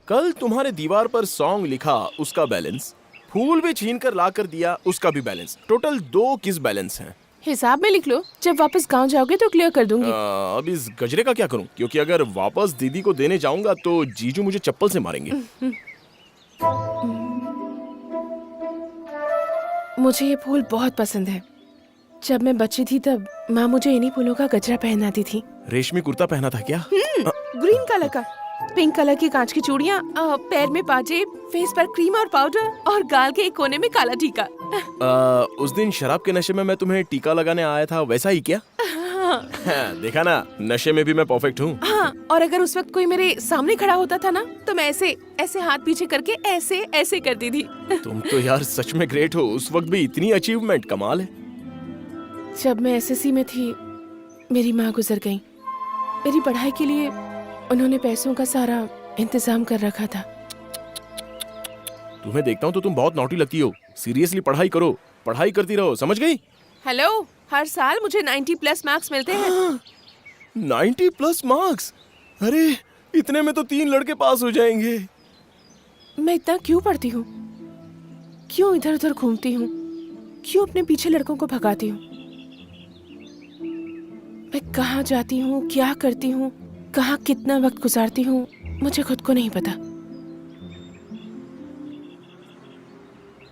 कल तुम्हारे दीवार पर सॉन्ग लिखा उसका बैलेंस, फूल भी छीन कर ला कर दिया उसका भी बैलेंस, टोटल 2 किस बैलेंस हैं। हिसाब में लिख लो, जब वापस गांव जाओगे तो क्लियर कर दूंगी। अब इस गजरे का क्या करूं, क्योंकि अगर वापस दीदी को देने जाऊंगा तो जीजू मुझे चप्पल से मारेंगे। मुझे ये फूल बहुत पसंद है। जब मैं बच्ची थी तब माँ मुझे इन्हीं फूलों का गजरा पहनाती थी। रेशमी कुर्ता पहना था क्या? ग्रीन कलर का, पिंक कलर की कांच की चूड़ियाँ, पैर में पाजे, फेस पर क्रीम और पाउडर और गाल के एक कोने में काला टीका। उस दिन शराब के नशे में मैं तुम्हें टीका लगाने आया था, वैसा ही क्या? देखा ना, नशे में भी मैं परफेक्ट हूँ। हाँ, और अगर उस वक्त कोई मेरे सामने खड़ा होता था ना, तो मैं ऐसे ऐसे हाथ पीछे करके ऐसे ऐसे करती थी। तुम तो यार सच में ग्रेट हो, उस वक्त भी इतनी अचीवमेंट, कमाल है। जब मैं एसएससी में थी, मेरी माँ गुजर गईं। मेरी पढ़ाई के लिए उन्होंने पैसों का सारा इंतजाम कर रखा था। तुम्हें देखता हूँ तो तुम बहुत नॉटी लगती हो। सीरियसली पढ़ाई करो, पढ़ाई करती रहो, समझ गई? हेलो, हर साल मुझे 90+ मार्क्स मिलते हैं। 90+ मार्क्स? अरे इतने में तो 3 लड़के पास हो जाएंगे। मैं इतना क्यों पढ़ती हूँ? क्यों इधर उधर घूमती हूँ? क्यों अपने पीछे लड़कों को भगाती हूँ? मैं कहाँ जाती हूँ, क्या करती हूँ, कहाँ कितना वक्त गुजारती हूँ, मुझे खुद को नहीं पता।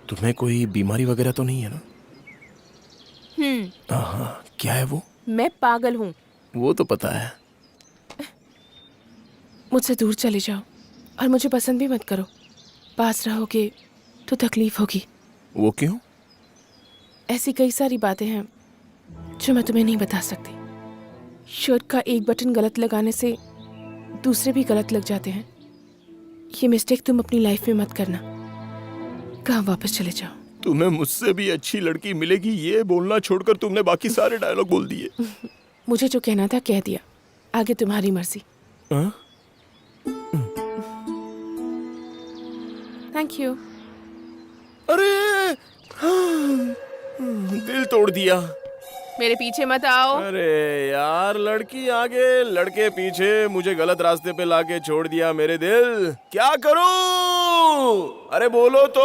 तुम्हें कोई बीमारी वगैरह तो नहीं है ना? हाँ, क्या है वो? मैं पागल हूँ। वो तो पता है। मुझसे दूर चले जाओ और मुझे पसंद भी मत करो। पास रहोगे तो तकलीफ होगी। वो क्यों? ऐसी कई सारी बातें हैं जो मैं तुम्हें नहीं बता सकती। शर्ट का एक बटन गलत लगाने से दूसरे भी गलत लग जाते हैं। ये मिस्टेक तुम अपनी लाइफ में मत करना। कहाँ वापस चले जाओ। तुम्हें मुझसे भी अच्छी लड़की मिलेगी, ये बोलना छोड़कर तुमने बाकी सारे डायलॉग बोल दिए। मुझे जो कहना था कह दिया, आगे तुम्हारी मर्जी। Thank you. अरे दिल तोड़ दिया। मेरे पीछे मत आओ। अरे यार, लड़की आगे लड़के पीछे, मुझे गलत रास्ते पे लाके छोड़ दिया मेरे दिल। क्या करूं? अरे बोलो तो।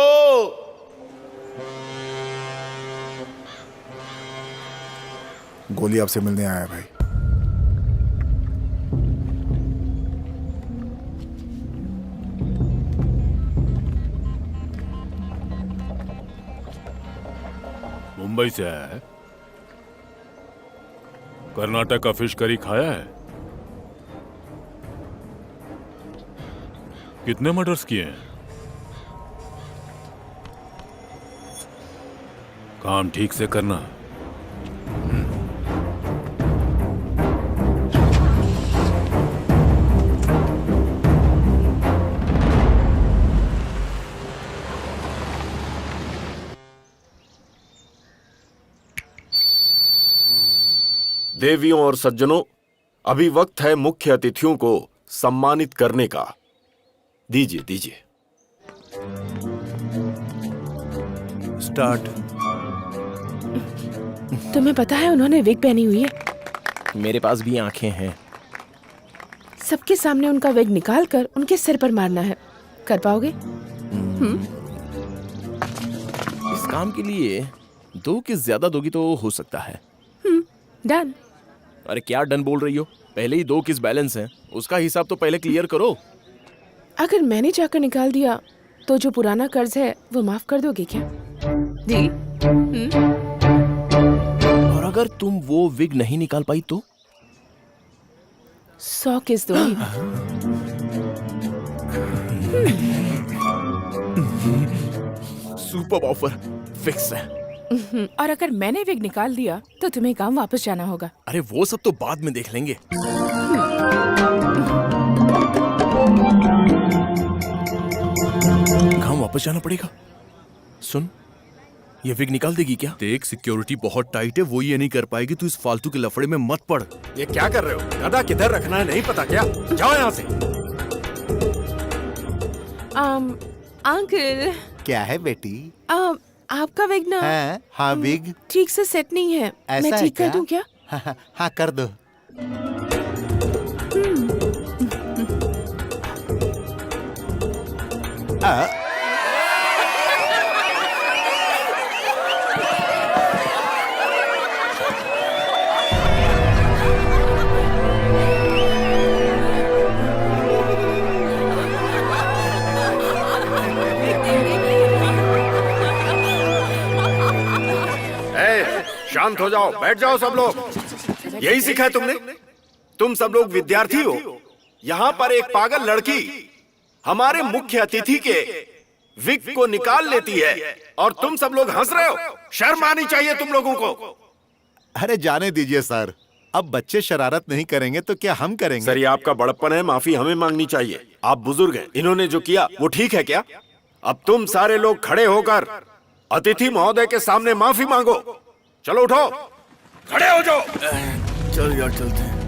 गोली आपसे मिलने आया भाई। मुंबई से आया है? कर्नाटक का फिश करी खाया है? कितने मर्डर्स किए हैं? काम ठीक से करना। देवियों और सज्जनों, अभी वक्त है मुख्य अतिथियों को सम्मानित करने का। दीजिए दीजिए। स्टार्ट। तुम्हें पता है उन्होंने विग पहनी हुई है। मेरे पास भी आंखें हैं। सबके सामने उनका विग निकाल कर उनके सिर पर मारना है। कर पाओगे? इस काम के लिए 2 किस ज्यादा दोगी तो हो सकता है। डन। अरे क्या डन बोल रही हो? पहले ही 2 किस बैलेंस हैं, उसका हिसाब तो पहले क्लियर करो। अगर मैंने जाकर निकाल दिया तो जो पुराना कर्ज है वो माफ कर दोगे क्या? जी। और अगर तुम वो विग नहीं निकाल पाई तो? 100 किस दोगी? सुपर ऑफर, फिक्स है। और अगर मैंने विग निकाल दिया तो तुम्हें काम वापस जाना होगा। अरे वो सब तो बाद में देख लेंगे। काम वापस जाना पड़ेगा। सुन, ये विग निकाल देगी क्या? देख, सिक्योरिटी बहुत टाइट है, वो ये नहीं कर पाएगी। तू इस फालतू के लफड़े में मत पड़। ये क्या कर रहे हो? गधा किधर रखना है नहीं पता क्या? जाओ यहाँ से। अंकल। क्या है बेटी? आपका विग ना हाँ विग ठीक से सेट नहीं है। ऐसा मैं है ठीक कर क्या? दूं क्या? हाँ कर दो। शांत हो जाओ, बैठ जाओ सब लोग। यही सीखा है तुमने? तुम सब लोग विद्यार्थी हो। यहाँ पर एक पागल लड़की हमारे मुख्य अतिथि के विग को निकाल लेती है और तुम सब लोग हंस रहे हो। शर्म आनी चाहिए तुम लोगों को। अरे जाने दीजिए सर, अब बच्चे शरारत नहीं करेंगे तो क्या हम करेंगे? सर, ये आपका बड़प्पन है, माफी हमें मांगनी चाहिए। आप बुजुर्ग हैं, इन्होंने जो किया वो ठीक है क्या? अब तुम सारे लोग खड़े होकर अतिथि महोदय के सामने माफी मांगो। चलो उठो, खड़े हो जाओ। चल यार, चलते हैं।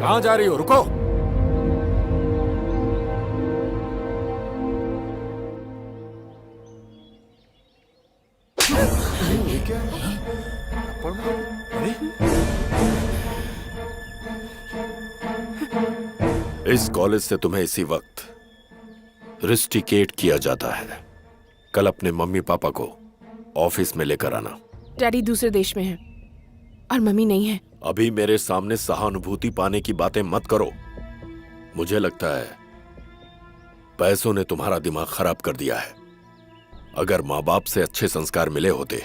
कहां जा रही हो? रुको। इस कॉलेज से तुम्हें इसी वक्त रिस्टिकेट किया जाता है। कल अपने मम्मी पापा को ऑफिस में लेकर आना। डैडी दूसरे देश में हैं और मम्मी नहीं है। अभी मेरे सामने सहानुभूति पाने की बातें मत करो। मुझे लगता है पैसों ने तुम्हारा दिमाग खराब कर दिया है। अगर माँ बाप से अच्छे संस्कार मिले होते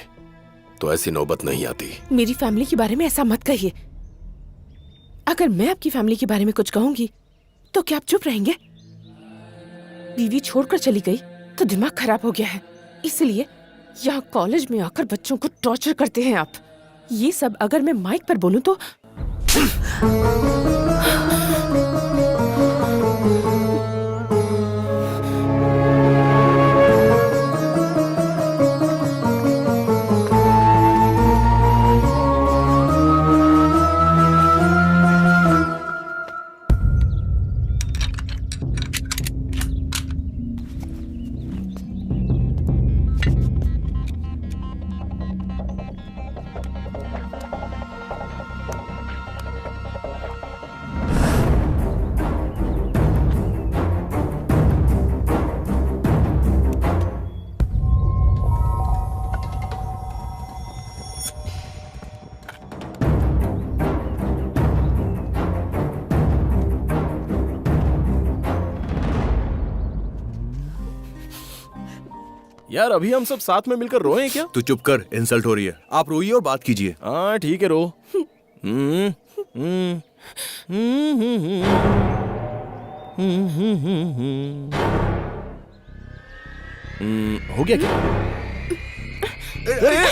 तो ऐसी नौबत नहीं आती। मेरी फैमिली के बारे में ऐसा मत कहिए। अगर मैं आपकी फैमिली के बारे में कुछ कहूंगी तो क्या आप चुप रहेंगे? बीवी छोड़कर चली गई तो दिमाग खराब हो गया है, इसलिए यहाँ कॉलेज में आकर बच्चों को टॉर्चर करते हैं आप। ये सब अगर मैं माइक पर बोलूं तो यार अभी हम सब साथ में मिलकर रोए क्या? तू चुप कर, इंसल्ट हो रही है। आप रोइए और बात कीजिए। हाँ ठीक है, रो। हो गया क्या?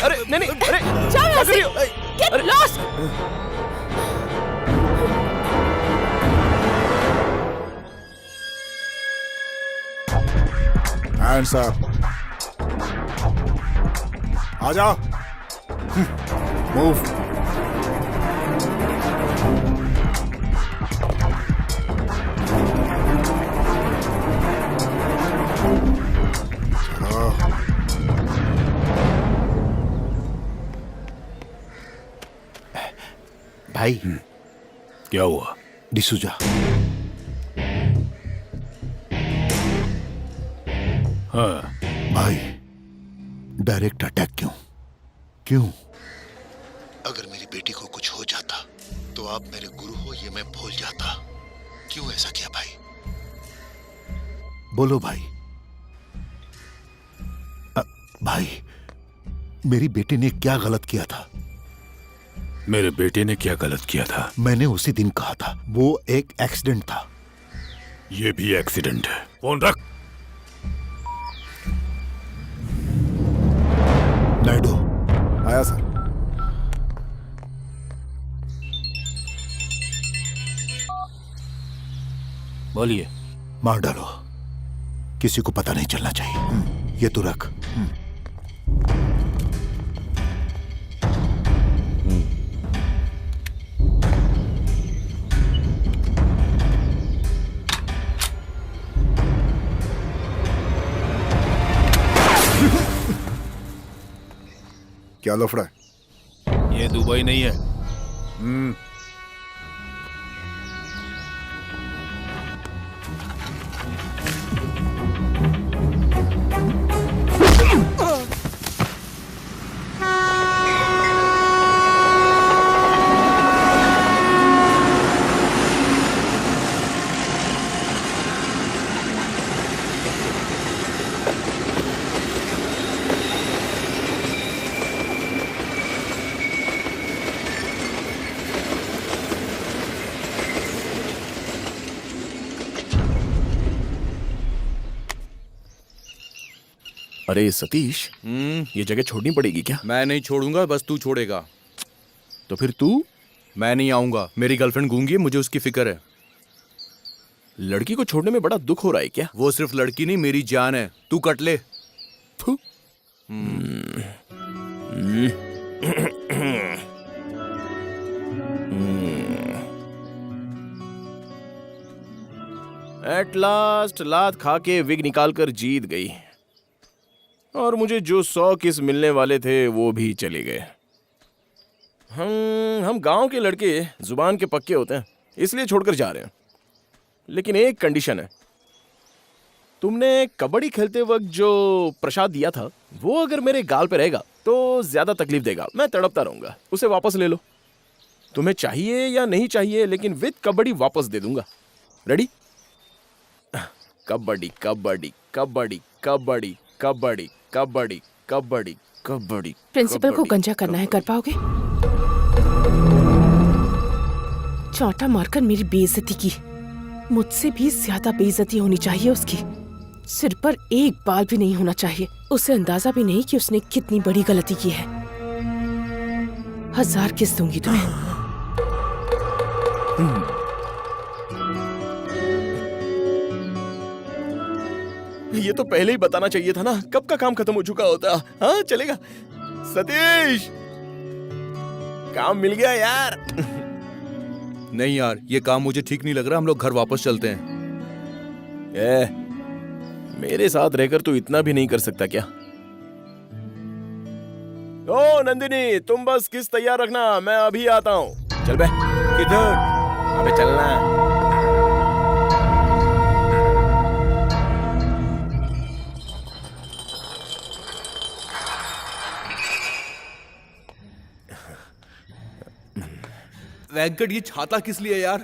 अरे नहीं नहीं, अरे जाओ यहाँ से। Get lost! Hands up. आ जाओ। मूव। भाई क्या हुआ? डिसूजा। हाँ, भाई डायरेक्ट अटैक क्यों? क्यों? अगर मेरी बेटी को कुछ हो जाता तो आप मेरे गुरु हो ये मैं भूल जाता। क्यों ऐसा किया भाई? बोलो भाई। भाई मेरी बेटी ने क्या गलत किया था? मेरे बेटे ने क्या गलत किया था? मैंने उसी दिन कहा था वो एक एक्सीडेंट था। ये भी एक्सीडेंट है। फोन रख। नायडू आया सर। बोलिए। मार डालो, किसी को पता नहीं चलना चाहिए। ये तू रख। क्या लफड़ा है? ये दुबई नहीं है। अरे सतीश, ये जगह छोड़नी पड़ेगी क्या? मैं नहीं छोड़ूंगा, बस तू छोड़ेगा। तो फिर तू? मैं नहीं आऊंगा। मेरी गर्लफ्रेंड गूंगी है, मुझे उसकी फिक्र है। लड़की को छोड़ने में बड़ा दुख हो रहा है क्या? वो सिर्फ लड़की नहीं, मेरी जान है। तू कट ले। थू। एट लास्ट लात खा के विग निकालकर जीत गई, और मुझे जो 100 किस मिलने वाले थे वो भी चले गए। हम गांव के लड़के जुबान के पक्के होते हैं, इसलिए छोड़कर जा रहे हैं। लेकिन एक कंडीशन है, तुमने कबड्डी खेलते वक्त जो प्रसाद दिया था वो अगर मेरे गाल पे रहेगा तो ज्यादा तकलीफ देगा, मैं तड़पता रहूंगा। उसे वापस ले लो। तुम्हें चाहिए या नहीं चाहिए, लेकिन विद कबड्डी वापस दे दूंगा। रेडी? कबड्डी कबड्डी कबड्डी कबड्डी कबड्डी कबड्डी कबड्डी कबड्डी। प्रिंसिपल को गंजा करना है, कर पाओगे? चौंटा मारकर मेरी बेइज्जती की। मुझसे भी ज्यादा बेइज्जती होनी चाहिए उसकी। सिर पर एक बाल भी नहीं होना चाहिए। उसे अंदाजा भी नहीं कि उसने कितनी बड़ी गलती की है। 1000 किस दूंगी तुम्हें। ये तो पहले ही बताना चाहिए था ना, कब का काम खत्म हो चुका होता। हाँ चलेगा। सतीश, काम मिल गया यार। नहीं यार, ये काम मुझे ठीक नहीं लग रहा। हम लोग घर वापस चलते हैं। मेरे साथ रहकर तू इतना भी नहीं कर सकता क्या? ओ नंदिनी, तुम बस किस तैयार रखना, मैं अभी आता हूँ। चल बे। किधर? अबे चलना। वेंकट, ये छाता किस लिए यार?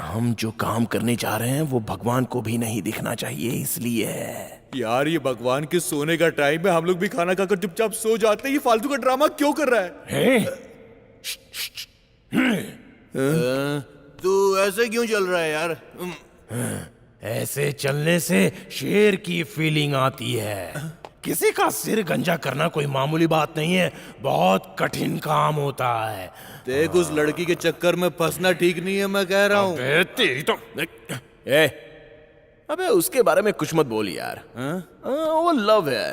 हम जो काम करने जा रहे हैं वो भगवान को भी नहीं दिखना चाहिए, इसलिए। यार ये भगवान के सोने का टाइम है, हम लोग भी खाना खाकर चुपचाप सो जाते हैं। ये फालतू का ड्रामा क्यों कर रहा है? तू ऐसे क्यों चल रहा है यार? ऐसे चलने से शेर की फीलिंग आती है। किसी का सिर गंजा करना कोई मामूली बात नहीं है, बहुत कठिन काम होता है। देख, उस लड़की के चक्कर में फंसना ठीक नहीं है, मैं कह रहा हूँ। तेरी तो अबे उसके बारे में कुछ मत बोल यार। वो लव है,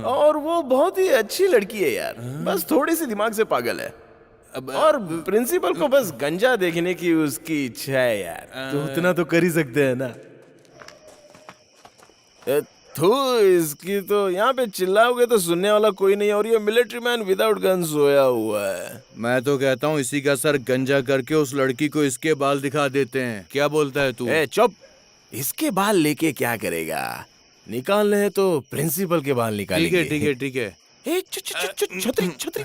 और वो बहुत ही अच्छी लड़की है यार। बस थोड़ी सी दिमाग से पागल है। और प्रिंसिपल को बस गंजा देखने की उसकी इच्छा है यार। तो उतना तो कर ही सकते हैं ना। थू, इसकी तो यहाँ पे चिल्लाओगे तो सुनने वाला कोई नहीं, और ये मिलिट्री मैन विदाउट गन सोया हुआ है। मैं तो कहता हूँ इसी का सर गंजा करके उस लड़की को इसके बाल दिखा देते हैं। क्या बोलता है तू? चुप। इसके बाल लेके क्या करेगा? निकालने हैं तो प्रिंसिपल के बाल निकालेंगे। ठीक है ठीक है। छतरी छतरी।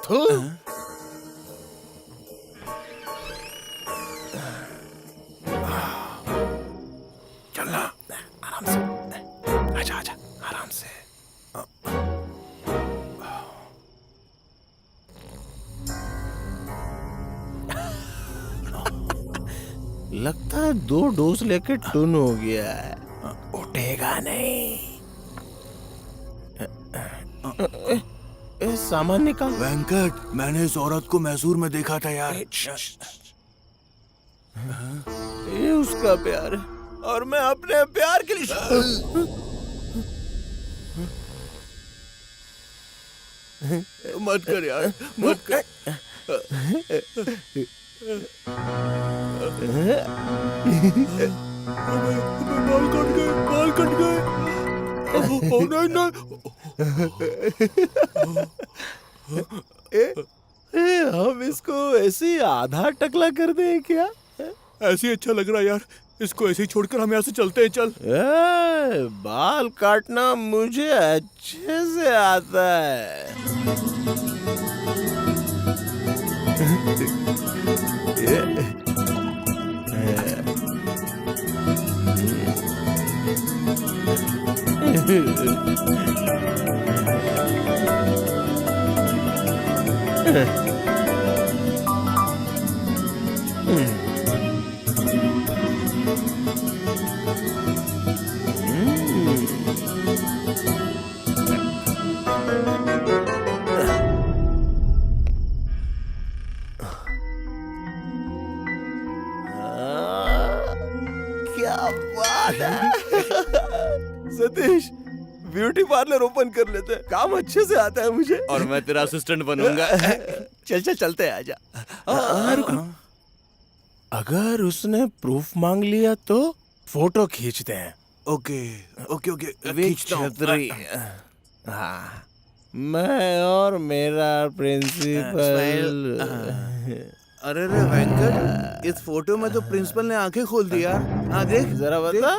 थू। चलना आराम से। आजा आजा आराम से। लगता है 2 डोज लेके टुन हो गया है। उठेगा नहीं। सामान निकाल। वेंकट, मैंने इस औरत को मैसूर में देखा था यार। ये उसका प्यार है, और मैं अपने प्यार के लिए मत कर यार, मत कर। बाल कट गए, बाल कट गए। नहीं नहीं। हम इसको ऐसे आधा टकला कर दें क्या? ऐसे ही अच्छा लग रहा है यार। इसको ऐसे ही छोड़कर हम यहाँ से चलते हैं। चल। बाल काटना मुझे अच्छे से आता है। पार्लर ओपन कर लेते हैं, काम अच्छे से आता है मुझे। और मैं तेरा असिस्टेंट बनूंगा। चल चल चलते हैं, आजा। अगर उसने प्रूफ मांग लिया तो फोटो खींचते हैं। ओके ओके ओके, छतरी। हाँ, मैं और मेरा प्रिंसिपल। अरे रे वेंकट, इस फोटो में तो प्रिंसिपल ने आंखें खोल दी यार। हाँ देख जरा बता।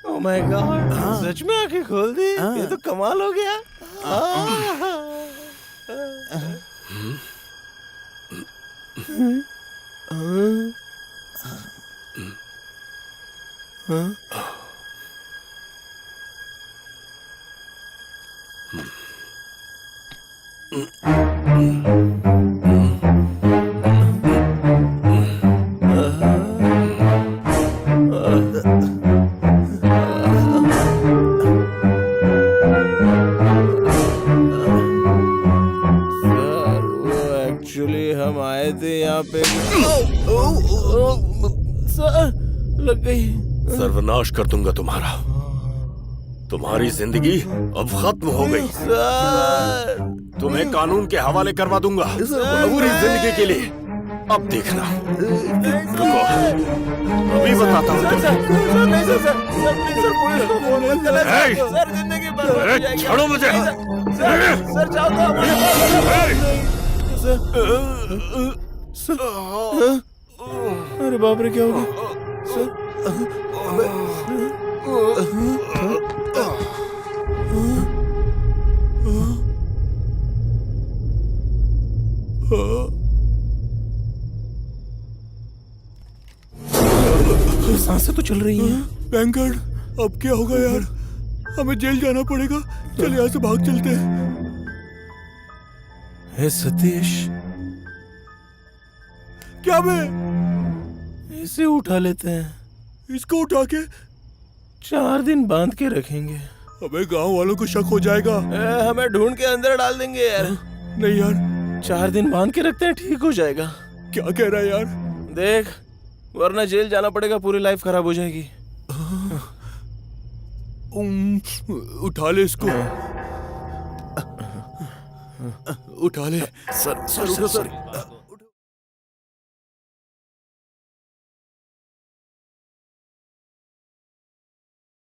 ओह माय गॉड, सच में आंखें खोल दी? ये तो कमाल हो गया। सर, वो एक्चुअली हम आए थे यहाँ पे। सर, लग गई। सर्वनाश कर दूंगा तुम्हारा। तुम्हारी जिंदगी अब खत्म हो गई। सर, तुम्हें कानून के हवाले करवा दूंगा पूरी जिंदगी के लिए। अब देखना, रुको, अभी बताता हूँ तुम्हें। नहीं sir, sir, please sir, police को फोन मत करना सर। Hey! सर, जिंदगी बर्बाद हो अरे जाएगी। छोड़ो मुझे। सर जाओ तो हमारे पास। सर, अरे बाप रे, क्या हो गया? सर, सांसें तो चल रही हैं। वेंकट, अब क्या होगा यार? हमें जेल जाना पड़ेगा। चल यहाँ से भाग चलते हैं। हे सतीश, क्या बे? इसे उठा लेते हैं। इसको उठा के 4 दिन बांध के रखेंगे। हमें गांव वालों को शक हो जाएगा। हमें ढूंढ के अंदर डाल देंगे यार। नहीं यार, 4 दिन बांध के रखते हैं, ठीक हो जाएगा। क्या कह रहा है यार? देख, वरना जेल जाना पड़ेगा, पूरी लाइफ खराब हो जाएगी। उठा ले इसको। उठा ले। Sir, sir, sir,